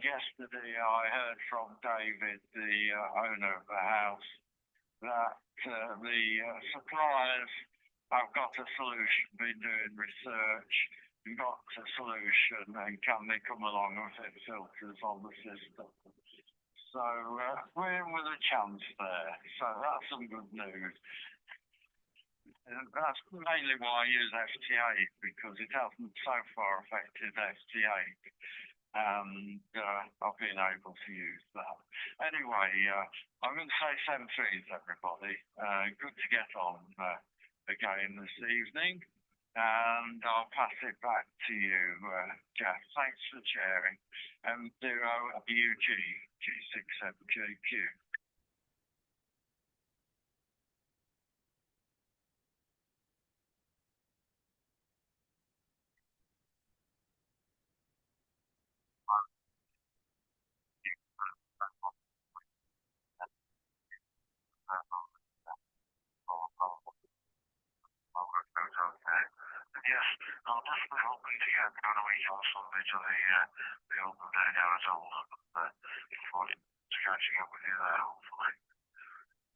Yesterday I heard from David, the owner of the house, that the suppliers have got a solution, been doing research, and got a solution, and can they come along and fit filters on the system? So we're in with a chance there. So that's some good news. That's mainly why I use FT8, because it hasn't so far affected FT8, and I've been able to use that. Anyway, I'm going to say send trees, everybody. Good to get on again this evening, and I'll pass it back to you, Jeff. Thanks for sharing. M0UG G67JQ. Yes, I'll definitely hoping to get down a week on Sunday to the open day now as well. Look forward to catching up with you there, hopefully.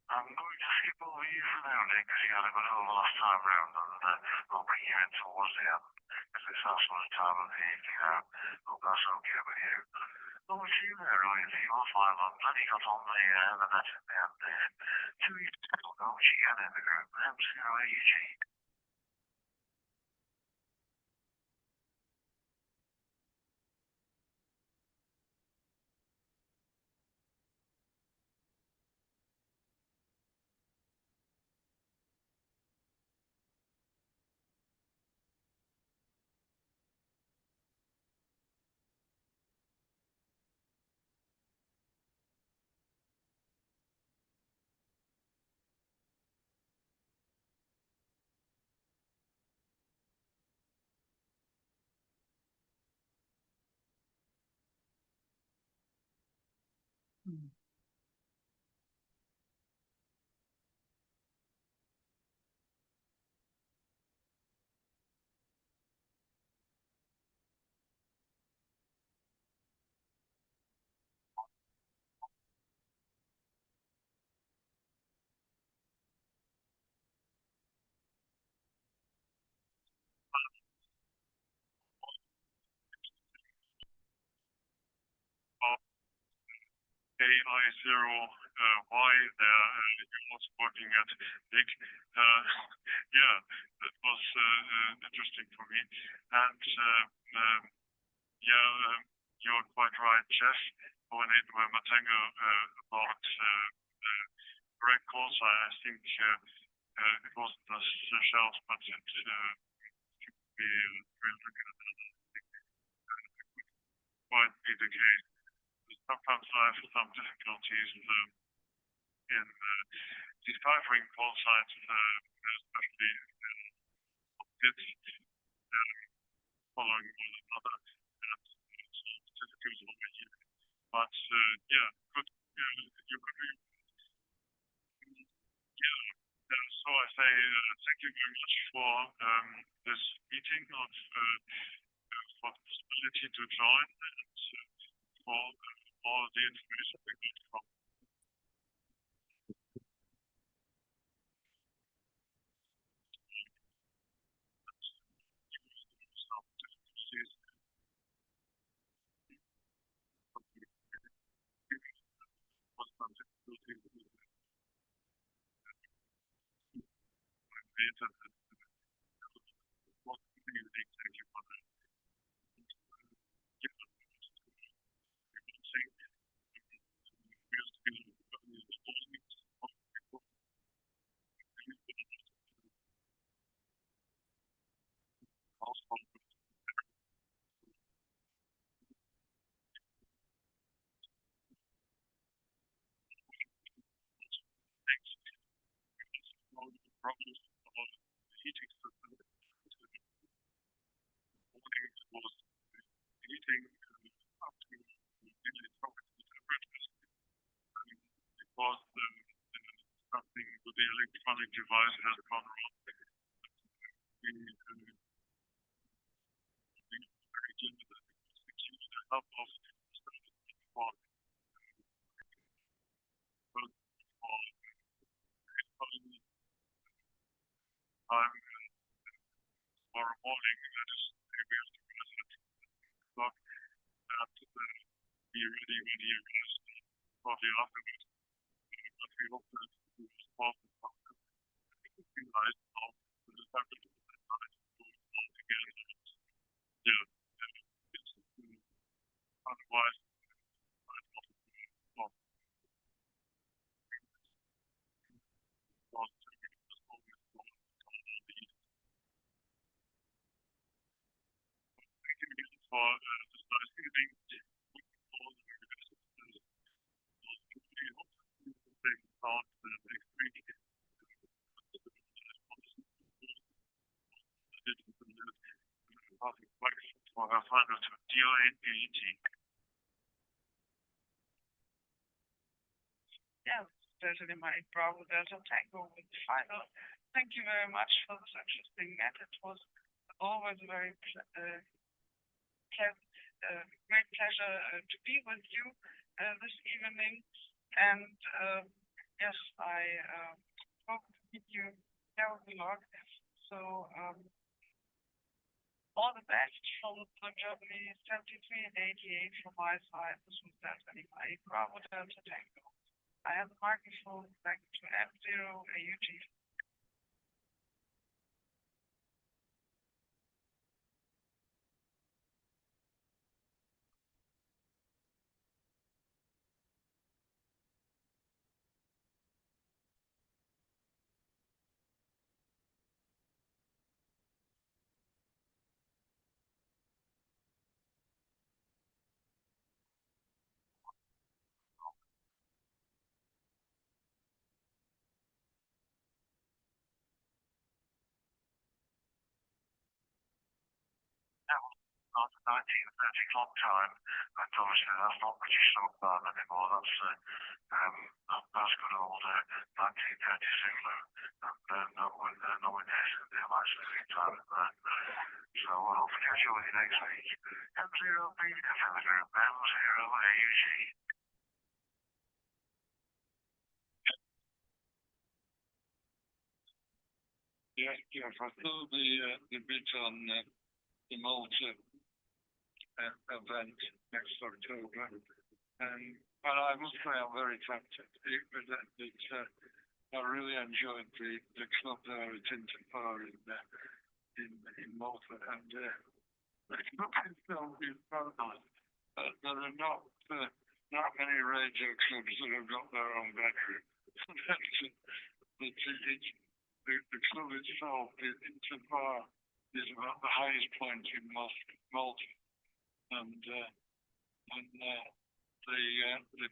I'm going to skip over you for now, Nick, because you had a bit over last time round, and I'll bring you in towards the end, because it's that sort of time of the evening now. Hope that's okay with you. Over to you there, Ryan. You're fine. I'm glad you got on the net in the end there. 2 weeks ago, which you get in the group, M0UG. AI0Y there, you was working at Nick. Yeah, that was interesting for me. And you're quite right, Jeff. When Matengo about correct course, I think it wasn't the shells, but it could be quite be the case. Sometimes I have some difficulties in deciphering call signs, especially bits following one another. It's difficult over here. But yeah, good. You could be. Yeah. So I say thank you very much for this meeting, for the possibility to join, and for all the information we got from. problems on the heating system. Warning was heating up to nearly tropical temperatures. It was something with the electronic device has gone wrong. We very limited execution help of for time tomorrow morning. That is maybe after o'clock to be ready when he arrives shortly afterwards. But we hope that we will solve the problem. It would be nice now to just have to do that nice to do it all together. Yeah, it's otherwise for this nice evening. Out next week. For our final to DIAT. Yeah, certainly my Bravo Delta Tango with the final. Thank you very much for this interesting net. It was always a very great pleasure to be with you this evening. And yes, I hope to meet you there a lot. So all the best from Germany 73 and 88 from my side. This was definitely my Bravo Delta Tango. I have the microphone back to M0 AUG. After 1930 clock time, and obviously that's not British stock band anymore. That's good old 1930 Zulu, and not with the absolutely time at that. So I'll catch you with you next week. M0B, M0 AUG. Yeah, I saw the bit on the Malta event next October, and I must say I'm very tempted. I really enjoyed the club there at Interpar in Malta, and the club itself is paradise. There are not many radio clubs that have got their own bedroom. The club itself, Interpar, is about the highest point in Malta, and the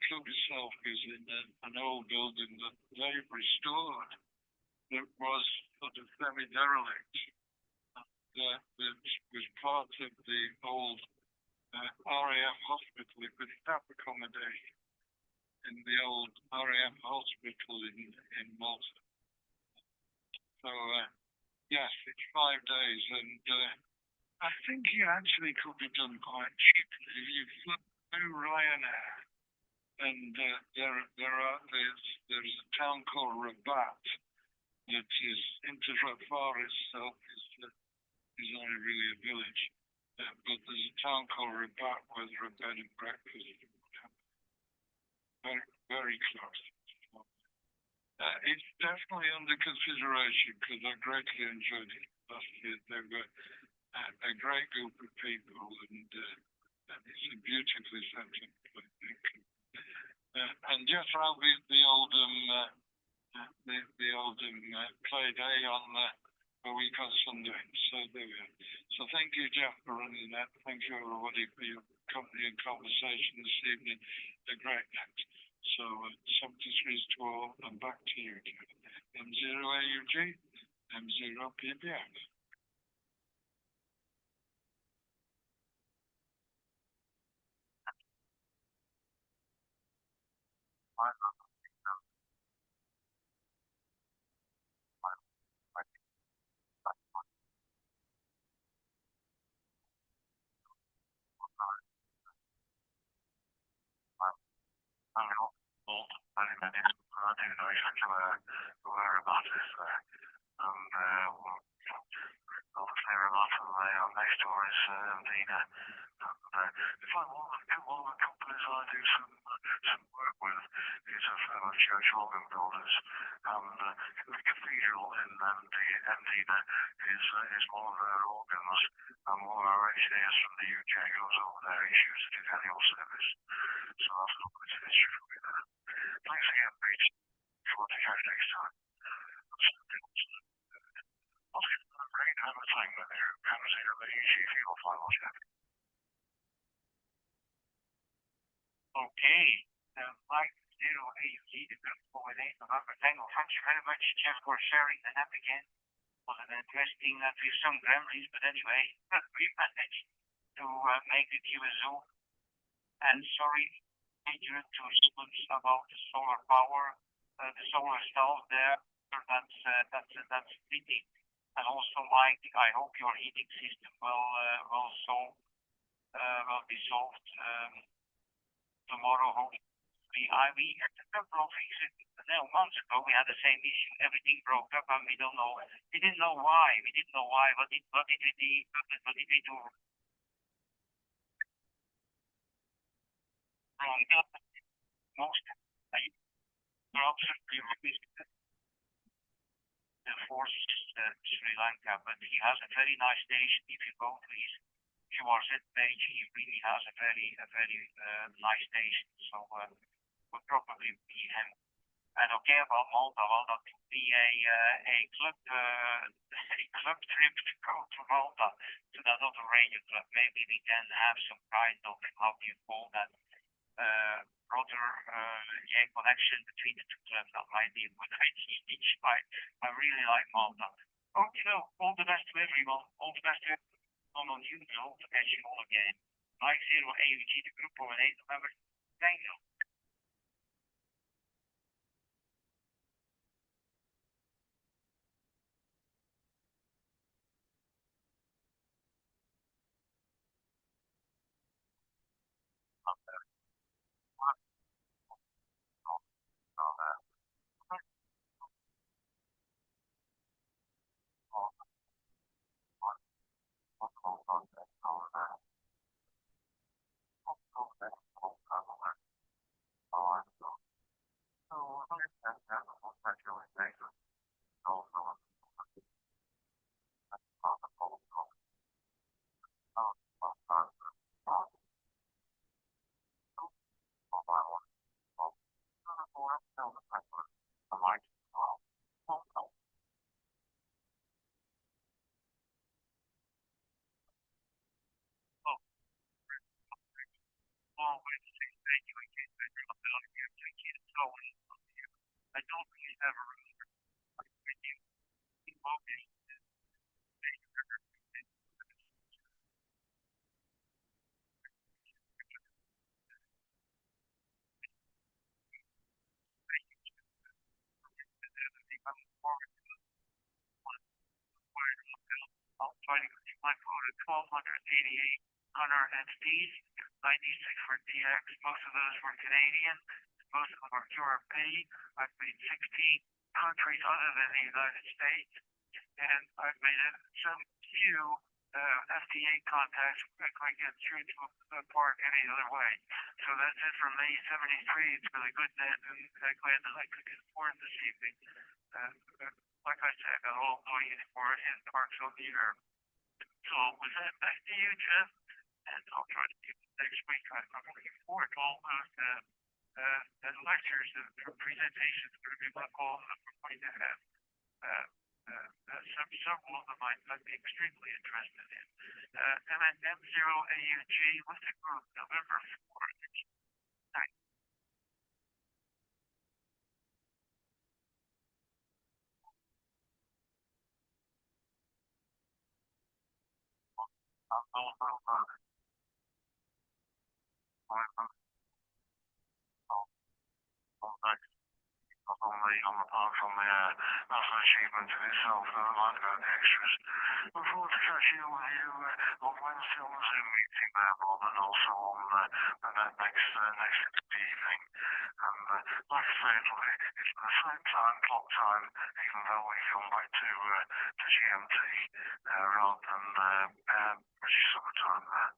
club itself is in an old building that they've restored that was sort of semi-derelict. That was part of the old RAF hospital. It was staff accommodation in the old RAF hospital in Malta. So yes, it's 5 days, and I think it actually could be done quite cheaply. If you flew Ryanair, and there's a town called Rabat that is Interfar itself is only really a village, but there's a town called Rabat where there are bed and breakfast. Very, very close. It's definitely under consideration because I greatly enjoyed it last year. They were a great group of people, and it's a beautifully set up place. And yes, I'll be the Oldham play day on a week on Sunday. So there we are. So thank you, Jeff, for running that. Thank you, everybody, for your company and conversation this evening. A great night. So 73 to all, and back to you, Jeff. M0 AUG. M0 PBX. Next door is Vina. If I want to come on the companies I do some work with, is a firm of church organ builders. The cathedral in Vina is one of their organs, and one of our engineers from the UK goes over there, issues the annual service. So I've got a bit of history for you there. Thanks again, Pete. For the catch next time. I'll give them a ring and have a thing with you. Comes here, the EG field final check. Okay. Like 0AUG, the group coordinator, November Tango. Thanks very much, Jeff, for sharing the app again. Was an interesting, with some gremlins, but anyway, we managed to make the QSO. And sorry, major to students about the solar power, the solar stuff there. That's pretty. And also, Mike, I hope your heating system will be solved tomorrow. Hopefully, we had a couple of weeks months ago. We had the same issue. Everything broke up, and we don't know. We didn't know why. We didn't know why. What did we do? Wrong. Most absolutely right. The forces Sri Lanka, but he has a very nice station. If you go to his QRZ page, he really has a very nice station. So would probably be him. And okay about Malta, well, that would be a club trip to go to Malta to that other radio club. Maybe we can have some kind of, how do you call that, brother connection between the two clubs. That might be a good idea. I really like Malta. Oh, all the best to everyone. All the best to everyone on you. Hope to catch you all again. Mike 0AUG, the group coordinator member. Thank you. I don't really have a focus. I'll try to keep my quota 1,288 hunter entities, 96 for DX. Most of those were Canadian. Most of them were QRP. I've made 16 countries other than the United States. And I've made some few FDA contacts that I get through to a park any other way. So that's it from me, 73. It's really good that I'm glad that I could afford this evening. Like I said, I'll all doing it for in parks on the air. So with that, back to you, Jeff. And I'll try to do it next week. I'm looking forward to all those lectures and presentations that we're going to have. Several of them I'd be extremely interested in. M0AUG, what's the group? November 4th. on the park from the national achievement in itself, never mind about the extras. Look forward to catching up with you on Wednesday on the Zoom meeting there, Bob, and also on next evening. And like I say, it's the same time, clock time, even though we've gone back to GMT rather than British summer time there.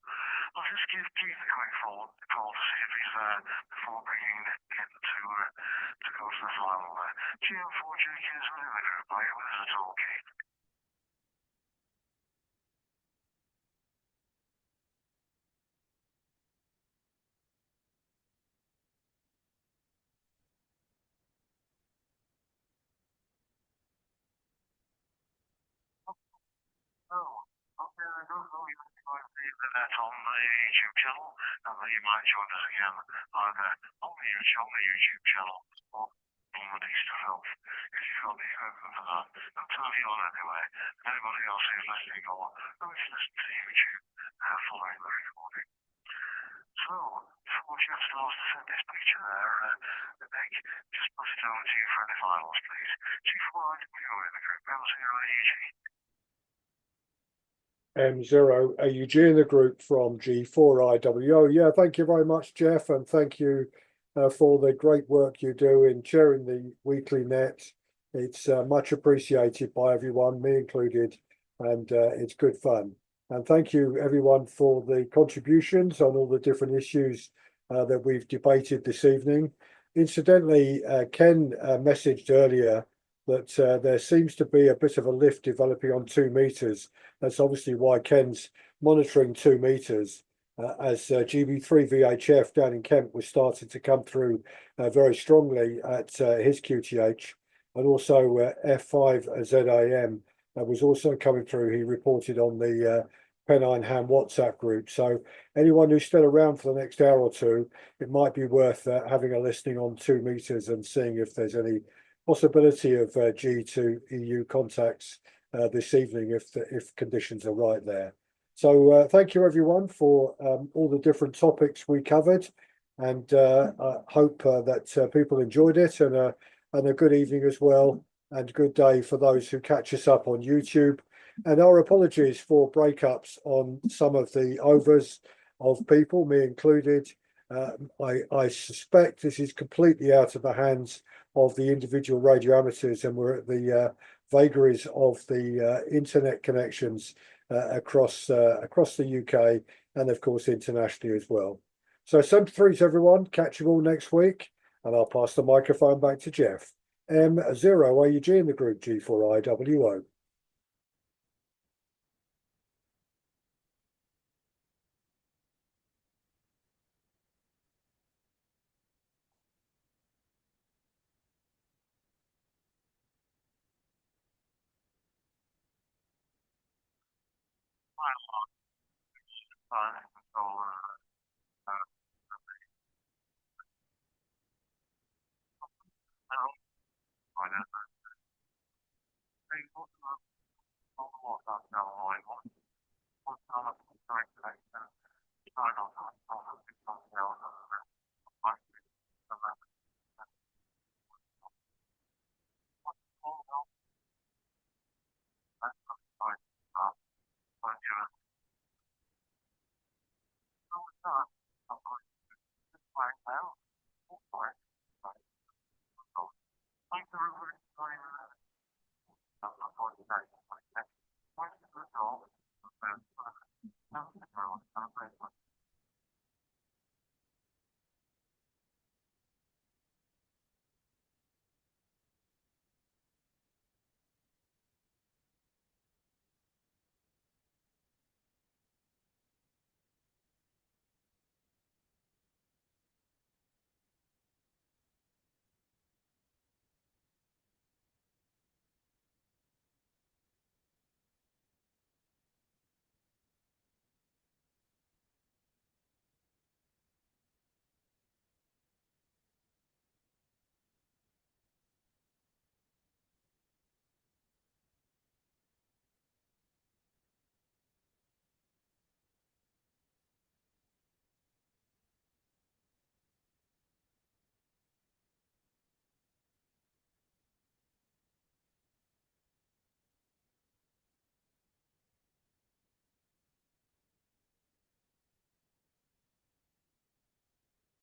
I'll just give Keith a quick call to see if he's there before bringing Nick in to go to the final there. GM4 JK's within the group, are you with us at all, Keith? Oh, okay, I don't know. You might see that on the YouTube channel, and then you might join us again either on the YouTube channel or on the Easter Health. If you've got the equipment for that, I'm telling you on anyway. And anybody else who's listening or who's listening to YouTube following the recording. So, before Jeff starts to send this picture there, Nick, just pass it over to you for any finals, please. G4 IWO in the group, L0 AUG. M0 AUG in the group from G4IWO. Yeah, thank you very much, Jeff, and thank you for the great work you do in chairing the weekly net. It's much appreciated by everyone, me included, and it's good fun. And thank you, everyone, for the contributions on all the different issues that we've debated this evening. Incidentally, Ken messaged earlier that there seems to be a bit of a lift developing on 2 meters. That's obviously why Ken's monitoring 2 meters as GB3 VHF down in Kent was starting to come through very strongly at his QTH, and also F5 ZAM was also coming through. He reported on the Pennine Ham WhatsApp group. So anyone who's still around for the next hour or two, it might be worth having a listening on 2 meters and seeing if there's any possibility of G to EU contacts this evening if conditions are right there. So thank you everyone for all the different topics we covered, and I hope that people enjoyed it, and a good evening as well, and good day for those who catch us up on YouTube. And our apologies for breakups on some of the overs of people, me included. I suspect this is completely out of the hands of the individual radio amateurs, and we're at the vagaries of the internet connections across the UK and of course internationally as well. So 73s everyone, catch you all next week, and I'll pass the microphone back to Jeff. M0 AUG in the group G4IWO.